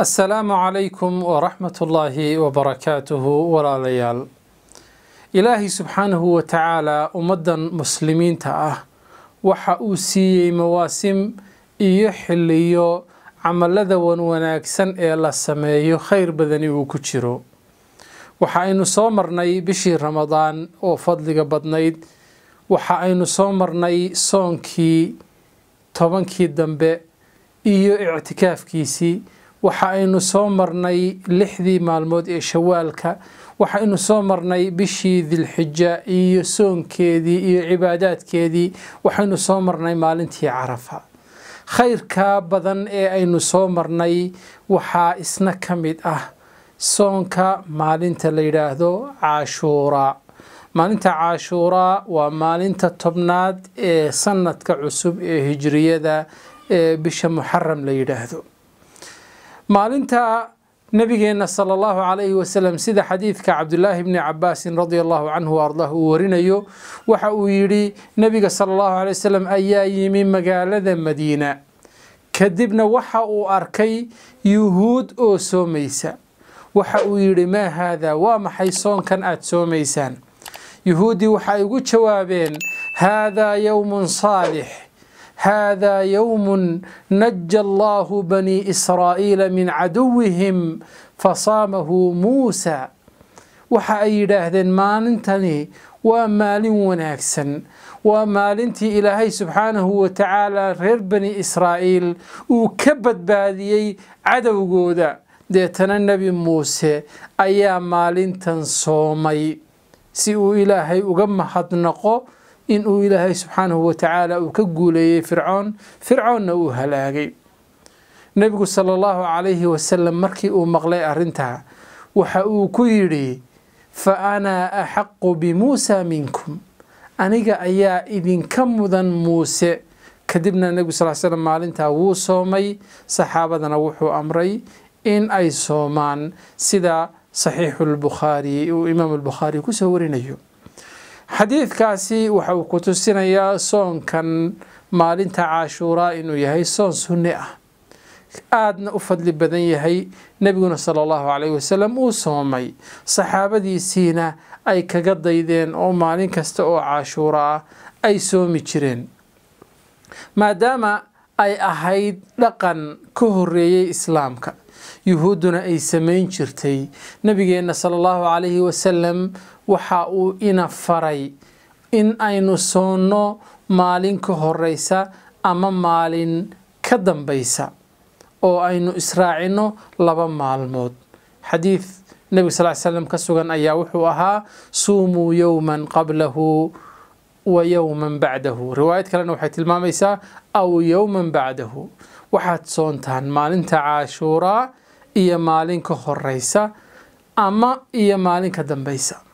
السلام عليكم ورحمة الله وبركاته ولا ليال إلهي سبحانه وتعالى أمدا مسلمين تأه وحأوسي مواسم إيحليو عمل ذوان وناكسن إلا السمايو خير بدني وكتشرو وحأينو صومرني بشي رمضان وفضل بدنيد وحأينو صومرني صونكي طبانكي دنبه إيو اعتكافكيسي waxaaynu soo marnay 6 maalmood ee shawaalka waxaaynu soo marnay bishii dilxija iyo soonkeedii iyo cibaadaadkeedii waxaaynu soo marnay maalintii carafa khayrka badan ee aynu soo marnay waxa isna kamid ah soonka maalinta la yiraahdo caashuura maalinta caashuura waa maalinta tobnaad ee sanadka cusub ee hijriyada ee bisha muharram la yiraahdo maalinta nabigeena sallallahu alayhi wasallam sida xadiidka Abdullah ibn Abbas radiyallahu anhu wardahu warinayo waxa uu yiri nabiga sallallahu alayhi wasallam ayaa yimi magaalada Madiina kadibna waxa uu arkay yuhuud oo soomaysa waxa uu yiri ma hada waa maxay soonkan aad soomaysaan yuhuudi waxa ugu jawaabeen hada yawmun salih هذا يوم نجى الله بني إسرائيل من عدوهم فصامه موسى وحايدهدن مالنتني ومال وناكسن ومالنتي إلهي سبحانه وتعالى غير بني إسرائيل وكبد باديي عدو جودا ديتنا النبي موسى أيام مالنتن صومي سيء إلهي وقم حدنقو إنه إلهي سبحانه وتعالى وكجولي فرعون وهلاقي نبي صلى الله عليه وسلم مركي ومغلي أرنتها وحأوكيري فأنا أحق بموسى منكم أنيجا أيا إذن كمذن موسى كدبنا النبي صلى الله عليه وسلم معلنتها وصومي صحابتنا وحو أمري إن أي صومان سدا صحيح البخاري وإمام البخاري كسورينيو حديث كاسي وحو كتسينيا صون كان مالنتا عاشورا إنو يهي صون سنة آدنا أفضل بدن يهي نبينا صلى الله عليه وسلم وصومي صحابة دي سينا أي كقضيدين أو مالين كستو عاشورا أي صومي جرين ما دام أي أهيد لقن كهرية إسلامك يهودنا أي سمين جرتي نبينا صلى الله عليه وسلم waxa uu ina faray in aynu soono maalin ka horeysa ama maalin ka dambaysa oo aynu israacino 2 maalmood xadiis nabi sallallahu alayhi wasallam ka sugan ayaa wuxuu ahaa suumu yawman qablahu wa yawman ba'dahu riwaayad kalena waxay tilmaamaysaa aw yawman ba'dahu waxaad soontaan maalinta caashuura iyo maalin ka horeysa ama iyo maalin ka dambaysa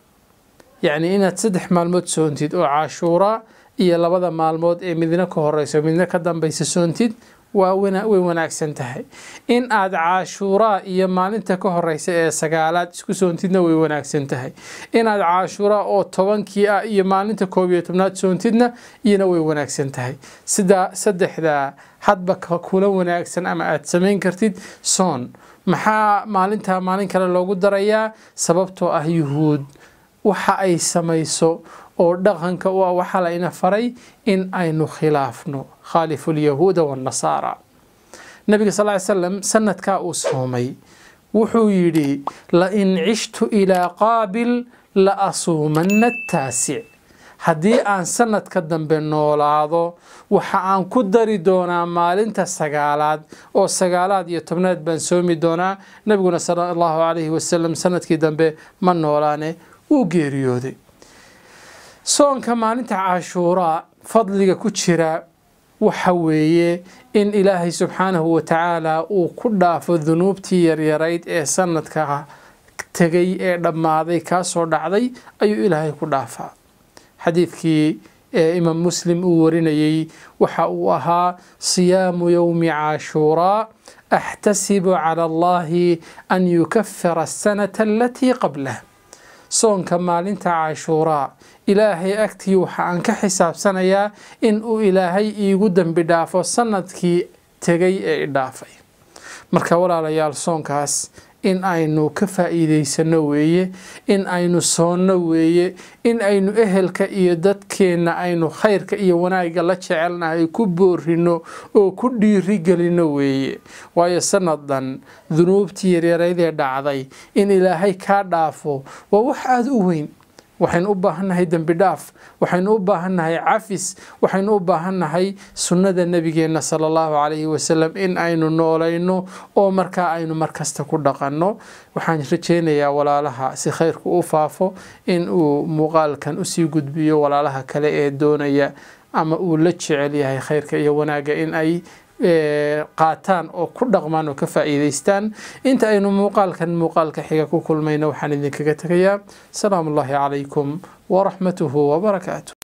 يعني إن 3 مالمود سونتيد أو عاشورا إيا لبدا مالمود مدينة كهوريسة مدينة كدام بيس سونتيد وويناك سنتهي إن آد عاشورا إيا مالنتا كهوريسة سقالات اسكو سونتيدنا ويناك سنتهي إن آد عاشورا أو طوانكي إيا مالنتا كوبيتمنات سونتيدنا إينا ويناك سنتهي سدح ذا حدبك كولا وناك سن أما آد سمين كرتيد صون محا مالنتا مالن كلا لوغو دريا سببتو يهود waxa ay samayso oo dhaqanka waxa la ina faray in aynu khilaafno khaliful yahuuda wan nasara nabiga sallallahu alayhi wasallam sanadka uu soomay wuxuu yiri la in ishtu ila qabil la asuumanna taasi hadii aan sanadka dambe noolaado waxa aan ku dari doonaa maalinta sagaalaad oo sagaalaad iyo tobnaad baan soomi doonaa nabiguna sallallahu alayhi wasallam sanadkii dambe ma noolaane وغيريودي صون كمان عاشوراء فضلك كجرا وحويه إن إلهي سبحانه وتعالى وكل في الذنوب يريد سنتك تجي لما ذي كاسر دعدي أي إلهي كدافع حديثك إمام مسلم ورني وحوها صيام يوم عاشوراء أحتسب على الله أن يكفر السنة التي قبله صون كمالنتا عاشوراء إلهي أكتي وحان كحساب سنة إن إلهي إيقودن بدافو سندكي تغي إدافي marka walaalayaal soonkaas in aynu ka faa'iideysano weeye, in aynu soonno weeye, in aynu ehelka iyo dadkeena aynu khayrka iyo wanaagga la jecelnahay ku boorino oo ku dhiirigelino weeye. waayo sanadan dunuubtii yaryaraydee dhacday in ilaahay kaa dhaafo waa wax aad u weyn. waxaynu u baahannahay dembi dhaaf, waxaynu u baahannahay cafis, waxaynu u baahannahay sunnada nabigeena sallallahu alayhi wasallam in aynu noolayno oo markaa aynu markasta ku dhaqanno. waxaan rajaynayaa walaalaha si khayrku u faafo in uu muuqaalkan usii gudbiyo walaalaha kale ee doonaya ama uu la jecel yahay khayrka iyo wanaagga in ay qaataan oo ku dhaqmaan oo ka faa'iideystaan. inta aynu muuqaalka xiga ku kulmayno waxaan idinkaga tagayaa salaamullaahi calaykum waraxmatuhu wabarakaatuh.